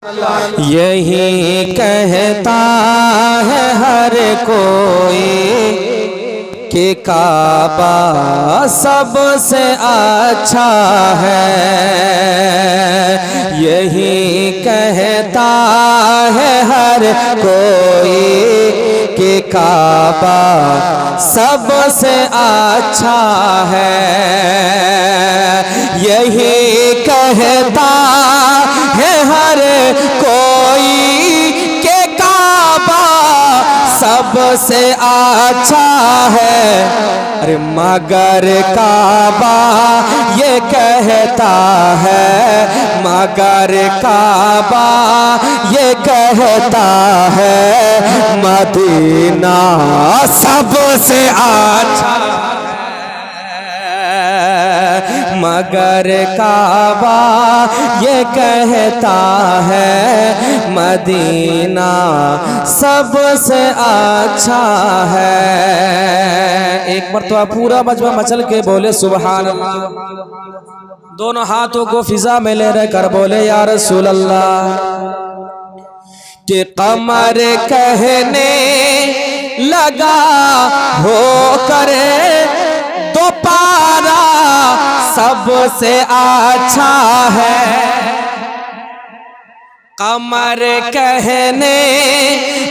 यही कहता है हर कोई कि काबा सबसे अच्छा है। यही कहता है हर कोई कि काबा सबसे अच्छा है। यही कहता है हर कोई के काबा सबसे अच्छा है। अरे मगर काबा ये कहता है, मगर काबा ये कहता है मदीना सबसे अच्छा है। मगर काबा ये कहता है मदीना सबसे अच्छा है। एक मरतबा पूरा मजमा मचल के बोले सुभान अल्लाह। दोनों हाथों को फिजा में ले रहकर बोले या रसूल अल्लाह। कि कमर कहने लगा हो करे दो पारा सबसे अच्छा है। कमर कहने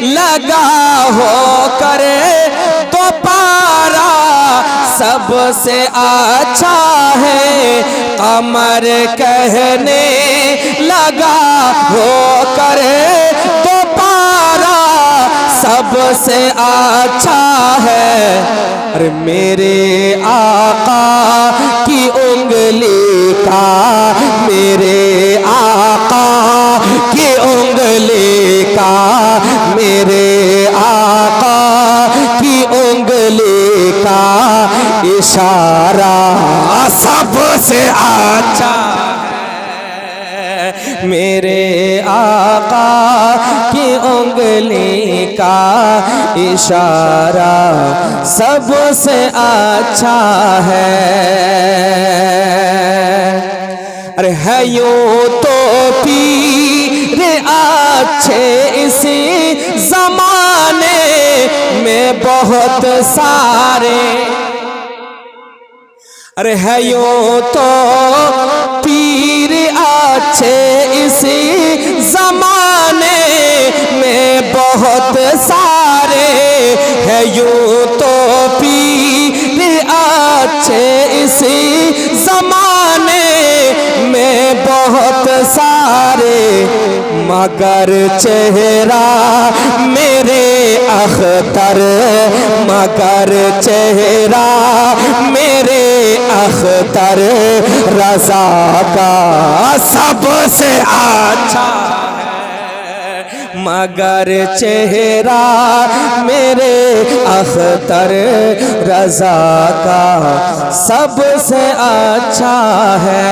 लगा हो करे तो पारा सबसे अच्छा है। कमर कहने लगा हो करे तो पारा सबसे अच्छा है। अरे मेरे आका की उंगली का, मेरे आका की उंगली का, मेरे आका की उंगली का इशारा सबसे अच्छा है। मेरे आका की उंगली का इशारा सबसे अच्छा है। अरे है यूं तो पीर अच्छे इसी जमाने में बहुत सारे। अरे है यूं तो पीर अच्छे इसी जमाने में बहुत सारे। है यूं तो पीर अच्छे इसी जमाने में बहुत सारे। मगर चेहरा मेरे अख्तर, मगर चेहरा मेरे अख्तर रज़ा का सबसे अच्छा है। मगर चेहरा मेरे अख्तर रज़ा का सबसे अच्छा है।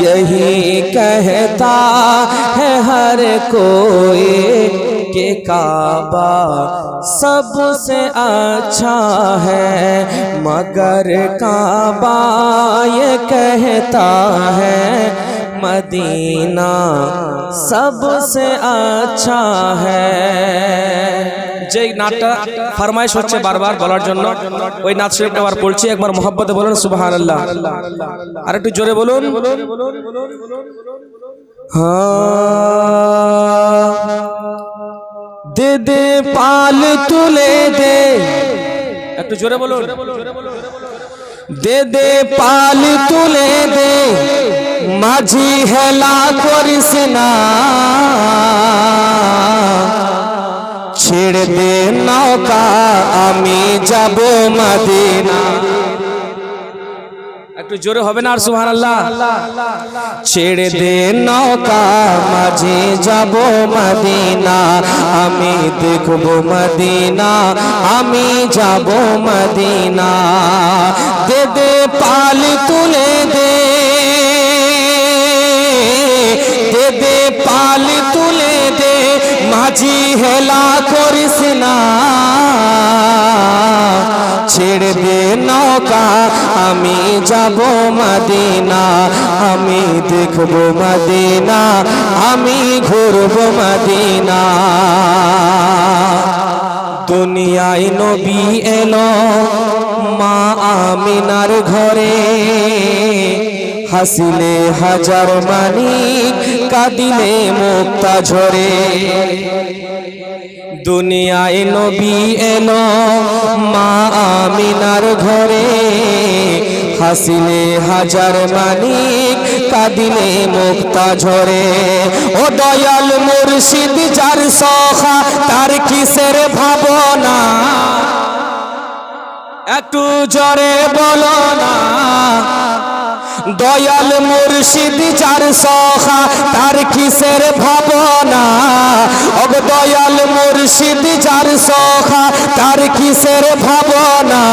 यही कहता है हर कोई कि काबा सबसे अच्छा है। मगर काबा ये कहता है मदीना सबसे अच्छा है। যেই নাটটা ফরমাইশ হচ্ছে বারবার বলার জন্য ওই নাচ শরীফটা আবার পড়ছি, একবার মোহাব্বতে বলুন সুবহানাল্লাহ। আর একটু জোরে বলুন। দে দে পাল তুলে দে, একটু জোরে বলুন। দে দে পাল তুলে দে মাঝি হেলা করিস না। ছেড়ে দে নৌকা আমি যাব মদিনা। একটু জোরে হবে না আর সুবহানাল্লাহ। ছেড়ে দে নৌকা মাঝি যাব মদিনা, আমি দেখব মদিনা, আমি যাব মদিনা। দে দে পাল তুলে দে, দে দে পাল তুলে দে মাঝি হেলা করিস না। ছেড়ে দে নৌকা নৌকা আমি যাব মদিনা আমি দেখব মদিনা আমি ঘুরব মদিনা দুনিয়ায় নবী এলো মা আমিনার ঘরে হাসিলে হাজার মানিক কাঁদিলে মুক্তা ঝরে দুনিয়ায় নবী এলো মা আমিনার ঘরে হাসিলে হাজার মানিক কাঁদিলে মুক্তা ঝরে ও দয়াল মুর্শিদ যার সখা তার কিসের ভাবনা একটু জোরে বলো না দয়াল মুর্শিদ যার সখা তার কিসের ভাবনা ও দয়াল মুর্শিদ যার সখা তার কিসের ভাবনা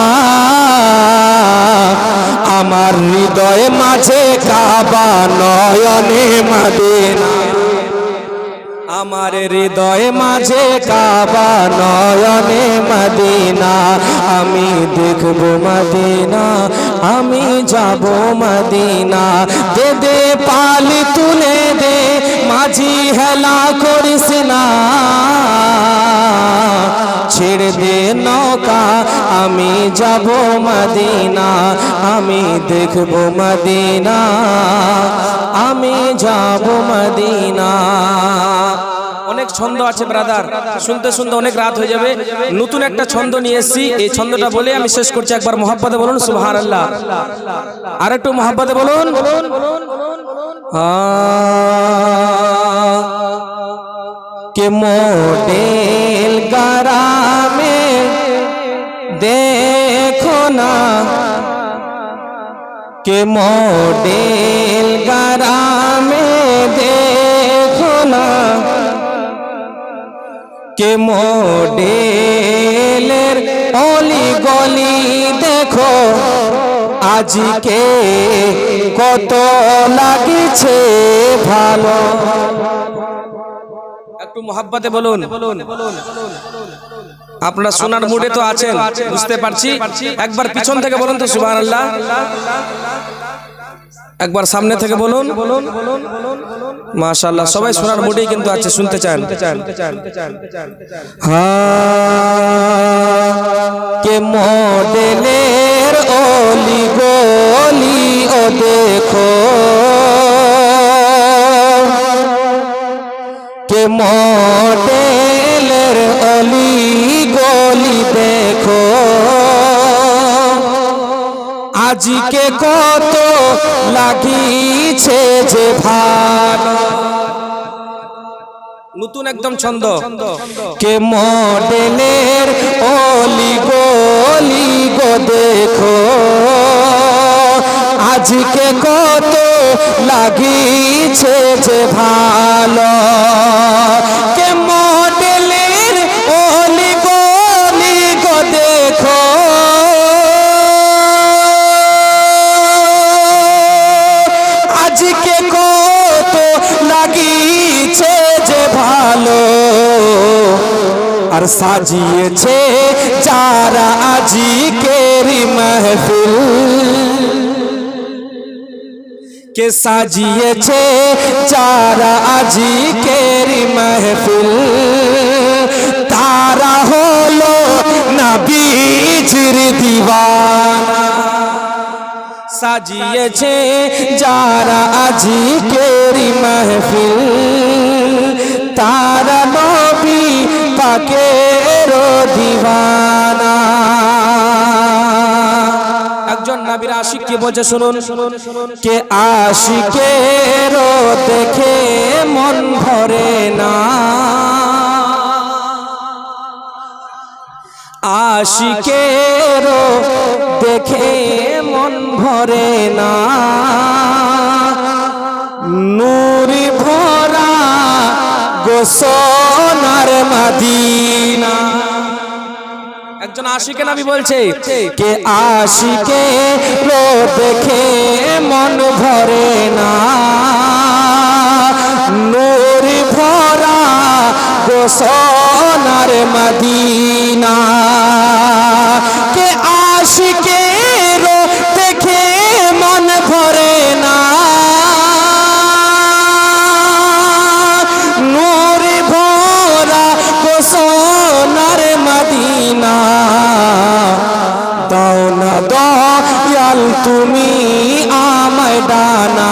আমার হৃদয় মাঝে কাবা নয়নে মদিনা আমার হৃদয় মাঝে কাবা নয়নে মদিনা আমি দেখব মদিনা আমি যাব মদিনা দে দে পালি তুলে দে মাঝি হেলা করিস না ছেড়ে দে নৌকা আমি যাব মদিনা আমি দেখব মদিনা আমি যাব মদিনা অনেক ছন্দ আছে ব্রাদার শুনতে শুনতে অনেক রাত হয়ে যাবে নতুন একটা ছন্দ নিয়ে এসেছি এই ছন্দটা বলে আমি শেষ করছি একবার মোহাব্বতে বলুন সুবহানাল্লাহ আর একটু মোহাব্বতে বলুন के मॉडल गरामे देखो ना के मॉडल गरामे देखो ना के मॉडलेर অলি গলি দেখো আজকে কত লাগিছে ভালো একটু মোহাব্বতে বলুন আপনারা শোনার মুডে তো আছেন বুঝতে পারছি একবার পিছন থেকে বলুন তো সুবহানাল্লাহ একবার সামনে থেকে বলুন মাশাআল্লাহ সবাই শোনার মুডেই কিন্তু আছে শুনতে চান হ্যাঁ কে মডেলের অলি গলি ও দেখো কে মডেলের অলি গলি দেখো আজকে কত লাগিছে যে ভালো নতুন একদম ছন্দ কে মডেলের অলি গলি গো দেখো আজকে কত লাগিছে যে ভালো কে মডেলের অলি গলি গো দেখো আজকে কত লাগিছে যে ভালো আর সাজিয়েছে যারা আজকের মাহফিল কে সাজিয়েছে যারা আজকের মাহফিল তারা হলো নবীজির দিওয়ানা সাজিয়েছে যারা আজকের মাহফিল তারা নবী পাকের দিওয়ানা একজন নবীর আশিক কি বলছে শুনুন কে আশিকের দেখে মন ভরে না আশিকের দেখে মন ভরে না নূরি ভরা গোসনার মদিনা একজন আশিকে নবী বলছে কে আশিকে লো দেখে মন ভরে না নূর ভরা গোসনার মদিনা কে আশিকের মদিনা দাও না দয়াল তুমি আমায় ডানা।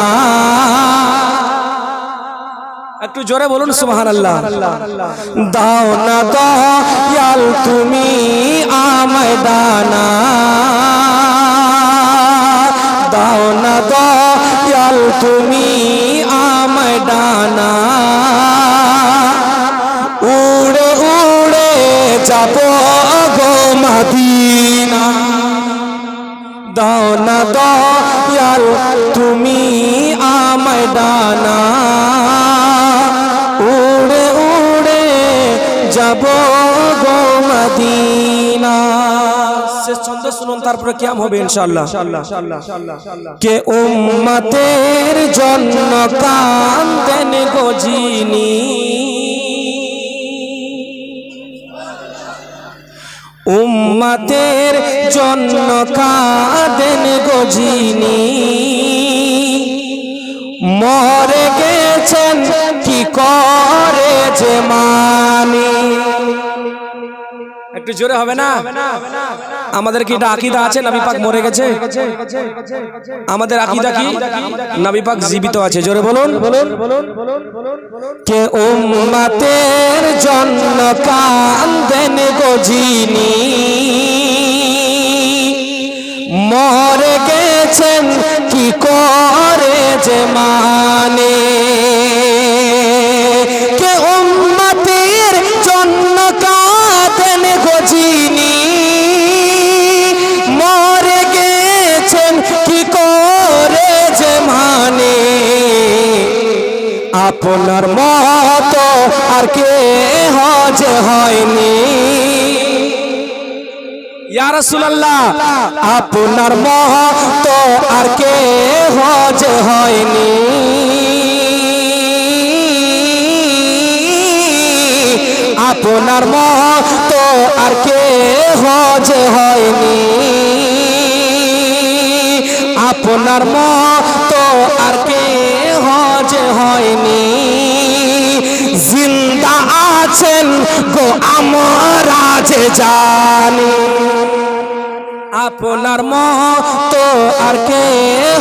একটু জোরে বলুন সুবহানাল্লাহ। দাও না দয়াল তুমি আমায় ডানা, দাও না দয়াল তুমি আমায় ডানা, উড়ে উড়ে যাব গো মদিনা। দাও না দয়াল তুমি আমায় ডানা, উড়ে উড়ে যাব গো মদিনা। শেষ ছন্দ শুনুন, তারপরে কিয়াম হবে ইনশাআল্লাহ। কে উম্মতের জন্য কাঁদেন গো যিনি, উম্মতের জন্য কাঁদেন গো যিনি, মরে গেছেন কি করে যে মানি। একটু জোরে হবে না? আমাদের কি এটা আকীদা আছে নবী পাক মরে গেছে? আমাদের আকীদা কি নবী পাক জীবিত আছে? জোরে বলুন। কে উম্মতের জন্য কাঁদেন গো যিনি, মরে গেছেন কি করে যে মানে। কে উম্মতের জন্য কাঁদেন গো যিনি, মরে গেছেন কি করে যে মানে। আপনার মতো আর কে হজ হয়নি ইয়া রাসূলুল্লাহ, আপনার মতো আর কে হজ হয়নি। আপনার মতো আর কে হজ হয়নি, আপনার মতো আর কে হজ হয়নি। জিন্দা আছেন গো আমরা যে জানি, আপনার মতো আর কে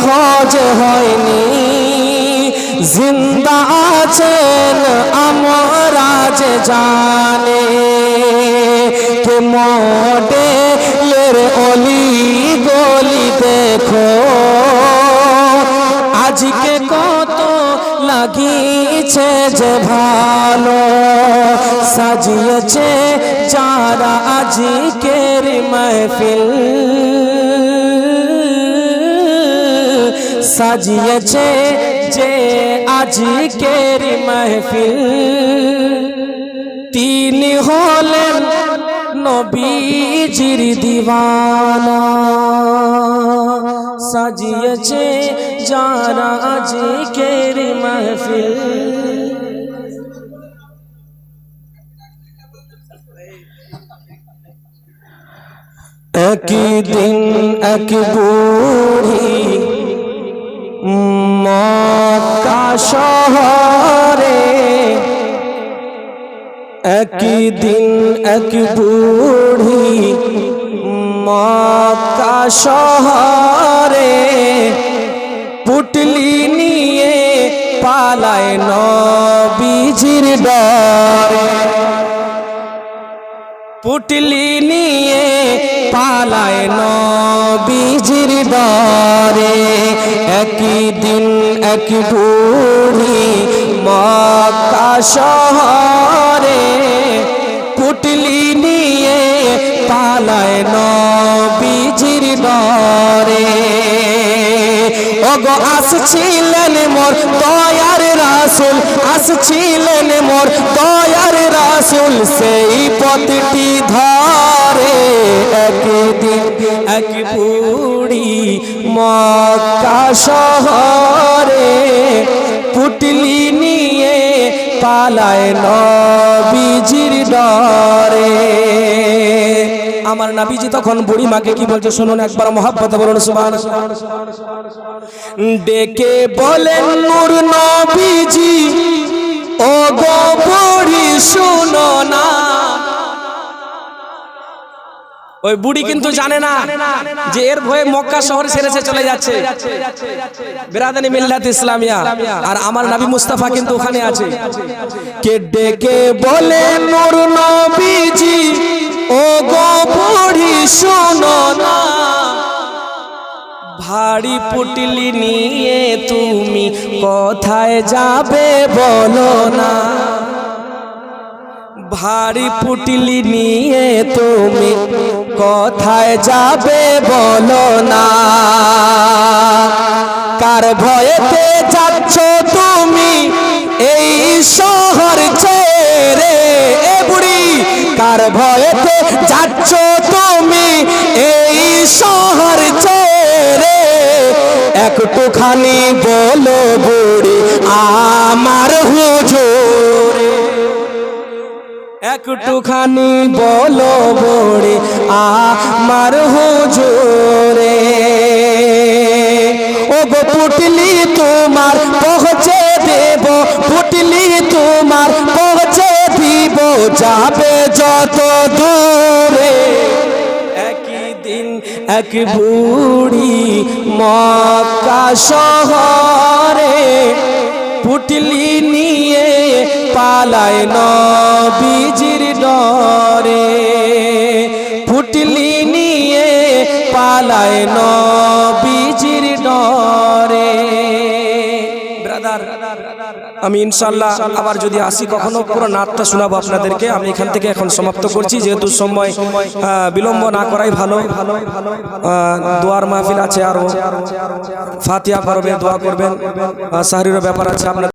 হজ হয়নি। জিন্দা আছেন আমরা যে জানে, কে মডেলের অলি গলি দেখো, আজকে কত লাগিয়েছে যে ভালো, সাজিয়েছে যারা আজকের মাহফিল, সাজিয়েছে যে আজকের মাহফিল। তিনি হলেন নবীজির দিওয়ানা, সাজিয়েছে যারা আজকের মাহফিল। একদিন এক বুড়ি মক্কা শহরে, একদিন এক বুড়ি মক্কা শহরে, পুটলি নিয়ে পালায় নবীজির ডরে, পুটলি নিয়ে পালায় নবীজির ডরে। একদিন এক বুড়ি মক্কা শহরে, পুটলি নিয়ে পালায় নবীজির ডরে। ওগো আসছিলেন মোর দয়ার রাসূল, আসছিলেন মোর দয়ার রাসূল, সেই পথটি ধরে। একদিন এক বুড়ি মক্কা শহরে, পুটলি নিয়ে পালায় নবীজির ডরে। আমার নবীজি তখন বুড়ি মাকে কি বলছে শুনুন একবার, মহব্বতে বলুন সুবহানাল্লাহ। ডেকে বলেন নূর নবীজি, ও গো বুড়ি শুনো না, ওই বুড়ি কিন্তু জানে না যে এর ভয়ে মক্কা শহর ছেড়ে চলে যাচ্ছে বিরাদানি মিল্লাত ইসলামিয়া, আর আমার নবী মুস্তাফা কিন্তু ওখানে আছে। কে ডেকে বলে নূর নবীজি, ও গো বুড়ি শোনো না, ভারী পুটলি নিয়ে তুমি কোথায় যাবে বলো না, ভারী পুটলি নিয়ে তুমি কোথায় যাবে বলো না, কার ভয়েতে যাচ্ছ তুমি এই শহর ছেড়ে, এ বুড়ি কার ভয়েতে যাচ্ছ তুমি এই শহর ছেড়ে, একটুখানি বলো বুড়ি আমার হুজুর, একটুখানি বলো বুড়ি আমার হুজুরে, ও গো পুটলি তোমার পৌঁছে দেব, পুটলি তোমার পৌঁছে দিব, যাবে যত দূরে। একই দিন এক বুড়ি মক্কা শহরে পুটলি নিয়ে পালায় নবীজির ডরে, পুটলি নিয়ে পালায় নবীজির ডরে। ব্রাদার, আমি ইনশাআল্লাহ আবার যদি আসি কখনো পুরো নাটটা শোনাবো আপনাদেরকে। আমি এখান থেকে এখন সমাপ্ত করছি, যেহেতু সময় বিলম্ব না করাই ভালো। দোয়ার মাহফিল আছে, আরো ফাতিহা পড়বে, দোয়া করবেন, সাহরির ব্যাপার আছে আপনার।